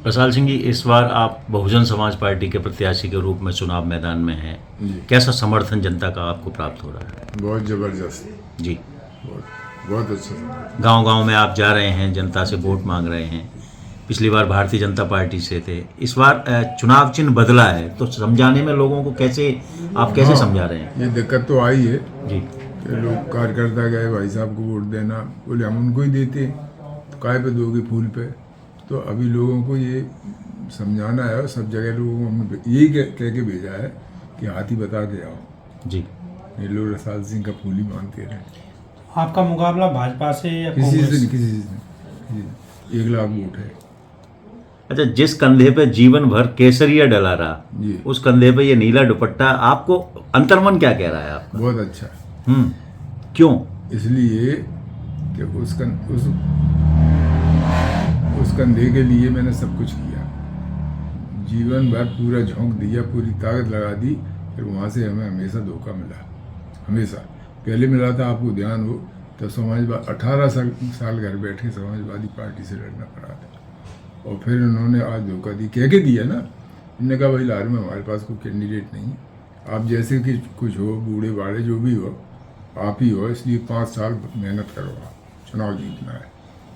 प्रसाद सिंह जी, इस बार आप बहुजन समाज पार्टी के प्रत्याशी के रूप में चुनाव मैदान में हैं। जी। कैसा समर्थन जनता का आपको प्राप्त हो रहा है? बहुत ज़बरदस्त। जी। बहुत बहुत अच्छा समझ। गांव-गांव में आप जा रहे हैं, जनता से वोट मांग रहे हैं। पिछली बार भारतीय जनता पार्टी से थे, इस बार चुनाव चिन्ह बदला है, तो समझाने में लोगों को आप कैसे समझा रहे हैं? ये दिक्कत तो आई है जी। कि लोग कार्यकर्ता गए भाई साहब को वोट देना, बोले हम उनको ही देते हैं, तो काय पे दोगे फूल पे। तो अभी लोगों को ये समझाना है और सब जगह लोगों को हमने यही कह के भेजा है कि हाथी बता के आओ। जी। ये लोग प्रसाद सिंह का फूल ही मानते रहे। आपका मुकाबला भाजपा से या किसी से कांग्रेस? नहीं, किसी से नहीं। 1 लाख वोट है। अच्छा, जिस कंधे पे जीवन भर केसरिया डला रहा, जी। उस कंधे पे ये नीला दुपट्टा, आपको अंतर्मन क्या कह रहा है आपका? बहुत अच्छा। क्यों? इसलिए कि उस कंधे के लिए मैंने सब कुछ किया, जीवन भर पूरा झोंक दिया, पूरी ताकत लगा दी, फिर वहाँ से हमें हमेशा धोखा मिला। हमेशा पहले मिला था, आपको ध्यान हो तो समाजवाद 18 साल घर बैठे समाजवादी पार्टी से लड़ना पड़ा था, और फिर उन्होंने आज धोखा दी, कह के दिया ना। इन्होंने कहा भाई लार में हमारे पास कोई कैंडिडेट नहीं, आप जैसे कि कुछ हो, बूढ़े बाड़े जो भी हो, आप ही हो, इसलिए 5 साल मेहनत करो, आप चुनाव जीतना है।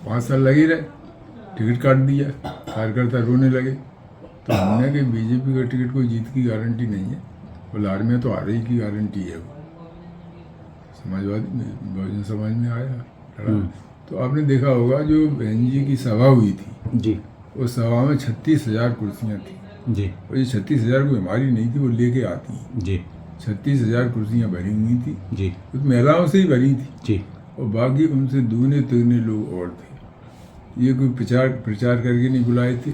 5 साल लगे रहे, टिकट काट दिया, कार्यकर्ता रोने लगे। तो हमने कि बीजेपी का टिकट कोई जीत की गारंटी नहीं है, वो लार में तो आ रही की गारंटी है। वो समाजवादी में, बहुजन समाज में आया लड़ा। तो आपने देखा होगा जो बहन जी की सभा हुई थी, जी। उस सभा में 36,000 कुर्सियाँ थी। जी। और ये 36,000 कोई हमारी नहीं थी, वो लेके आती हैं। जी। 36,000 कुर्सियाँ भरी हुई थी, जी। कुछ महिलाओं से ही भरी थी, जी। और बाकी उनसे दूने तिगने लोग और थे। ये कोई प्रचार करके नहीं बुलाए थे,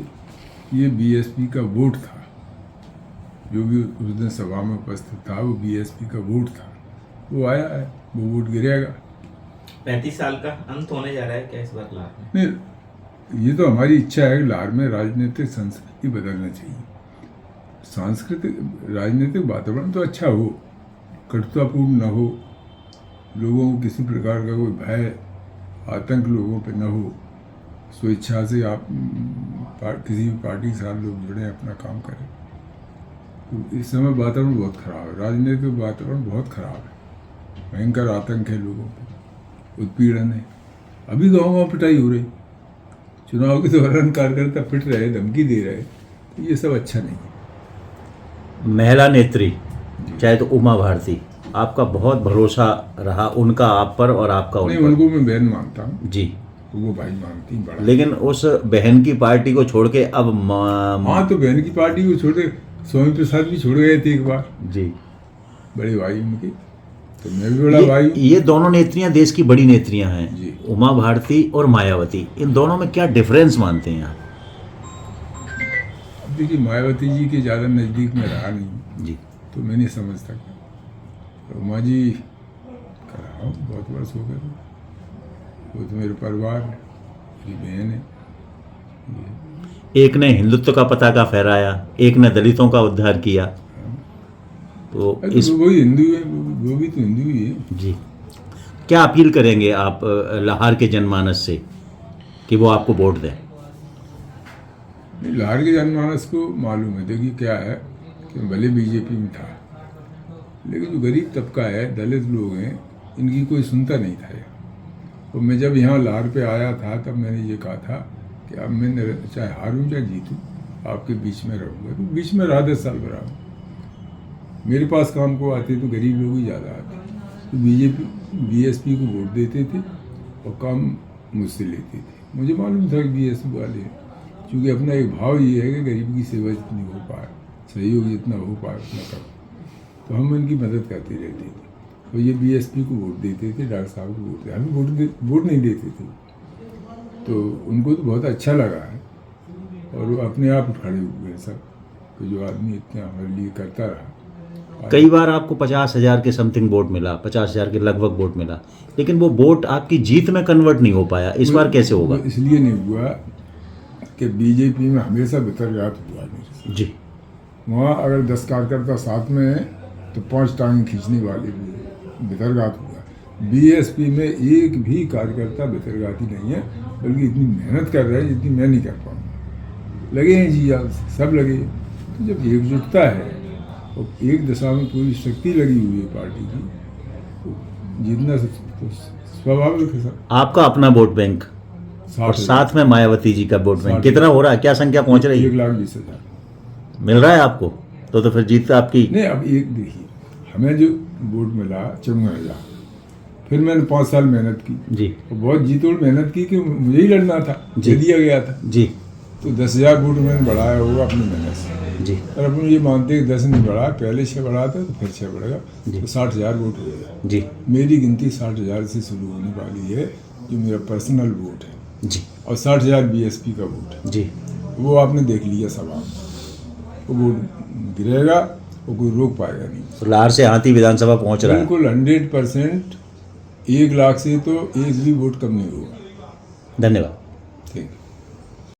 ये बीएसपी का वोट था। जो भी उस दिन सभा में उपस्थित था वो बीएसपी का वोट था, वो आया है, वो वोट गिरेगा। 35 साल का अंत होने जा रहा है क्या इस बार लार में? नहीं, ये तो हमारी इच्छा है कि लार में राजनीतिक संस्कृति बदलना चाहिए। सांस्कृतिक राजनीतिक वातावरण तो अच्छा हो, कटुतापूर्ण न हो, लोगों को किसी प्रकार का कोई भय आतंक लोगों पे न हो, स्वेच्छा से आप किसी भी पार्टी के साथ लोग जुड़े, अपना काम करें। तो इस समय वातावरण बहुत खराब है, राजनीतिक वातावरण बहुत खराब है, भयंकर आतंक है, लोगों को उत्पीड़न है। अभी गाँव पिटाई हो रही, चुनाव के दौरान कार्यकर्ता पिट रहे, धमकी दे रहे, तो ये सब अच्छा नहीं है। महिला नेत्री चाहे तो उमा भारती, आपका बहुत भरोसा रहा उनका आप पर और आपका उन नहीं, पर। उनको मैं बहन मानता हूँ जी। वो भाई मानती बड़ा। लेकिन उस बहन की पार्टी को छोड़ के अब हाँ, तो बहन की पार्टी को छोड़े, स्वामी प्रसाद भी छोड़ गए थे एक बार, जी, बड़े भाई उनके, तो मैं भी बड़ा भाई हूँ। ये दोनों नेत्रियां देश की बड़ी नेत्रियां हैं जी। उमा भारती और मायावती, इन दोनों में क्या डिफरेंस मानते हैं आप? अब देखिए, मायावती जी के ज़्यादा नज़दीक में रहा नहीं जी। तो मैं नहीं समझ सकता। तो उमा जी कर रहा हूँ, बहुत वर्ष हो गए, वो तो मेरे परिवार है, मेरी बहन है। एक ने हिंदुत्व का पताका फहराया, एक ने दलितों का उद्धार किया, तो अरे इस तो वही हिंदू है, वो भी तो हिंदू ही है। जी, क्या अपील करेंगे आप लाहौर के जनमानस से कि वो आपको वोट दें? नहीं, लाहौर के जनमानस को मालूम है, देखिए क्या है कि भले बीजेपी में था, लेकिन जो गरीब तबका है, दलित लोग हैं, इनकी कोई सुनता नहीं था। और मैं जब यहाँ लाहौर पे आया था तब मैंने ये कहा था कि अब मैं चाहे हारूं चाहे जीतूँ, आपके बीच में रहूँगा। तो बीच में रहा, 10 साल रहा। मेरे पास काम को आते तो गरीब लोग ही ज़्यादा आते, तो बीएसपी को वोट देते थे और काम मुझसे लेते थे। मुझे मालूम था कि बीएसपी वाले हैं, क्योंकि अपना एक भाव ये है कि गरीब की सेवा जितनी हो पाए, सहयोग जितना हो पाए उतना करो, तो हम उनकी मदद करते रहते थे। तो ये बीएसपी को वोट देते थे, डॉक्टर साहब को वोट देते, हमें वोट नहीं देते थे। तो उनको तो बहुत अच्छा लगा है, और वो अपने आप खड़े हुए हैं सब, तो जो आदमी इतना हमारे लिए करता रहा। कई बार आपको 50,000 के समथिंग वोट मिला, 50,000 के लगभग वोट मिला, लेकिन वो वोट आपकी जीत में कन्वर्ट नहीं हो पाया। इस बार कैसे होगा? इसलिए नहीं हुआ कि बीजेपी में हमेशा भितरघात हुआ मेरे से। जी। वहाँ अगर 10 कार्यकर्ता साथ में हैं तो 5 टांग खींचने वाले भी हैं, भितरघात हुआ। बीएसपी में एक भी कार्यकर्ता भितरघाती नहीं है, बल्कि इतनी मेहनत कर रहे हैं जितनी मैं नहीं कर पाऊँगा। लगे हैं जी आप सब लगे हैं। तो जब एकजुटता है और एक दिशा में पूरी शक्ति लगी हुई है पार्टी की, तो जीतना तो स्वाभाविक है सर। आपका अपना वोट बैंक और 60,000। साथ में मायावती जी का वोट बैंक 60,000। कितना हो रहा है, क्या संख्या पहुंच रही है? 1,20,000। मिल रहा है आपको? तो फिर जीत आपकी। नहीं, अब एक देखिए, हमें जो वोट मिला 54,000, फिर मैंने 5 साल मेहनत की जी और बहुत जी तोड़ मेहनत की कि मुझे ही लड़ना था, जी। दे दिया गया था। जी तो 10,000 वोट मैंने बढ़ाया होगा अपनी मेहनत से। जी और अपन ये मानते हैं कि 10 नहीं बढ़ा, पहले 6 बढ़ा था तो फिर 6 बढ़ेगा, जी। तो 60,000 वोट हो गया। जी मेरी गिनती 60,000 से शुरू होने वाली है, जो मेरा पर्सनल वोट है, जी और 60,000 बीएसपी का वोट है। जी वो आपने देख लिया सब आप, वो वोट गिरेगा वो कोई रोक पाएगा नहीं। तो लाहौर से हाथी विधानसभा पहुंच रहा है। बिल्कुल 100%। 1 लाख से तो एक भी वोट कम नहीं होगा। धन्यवाद। Thank you.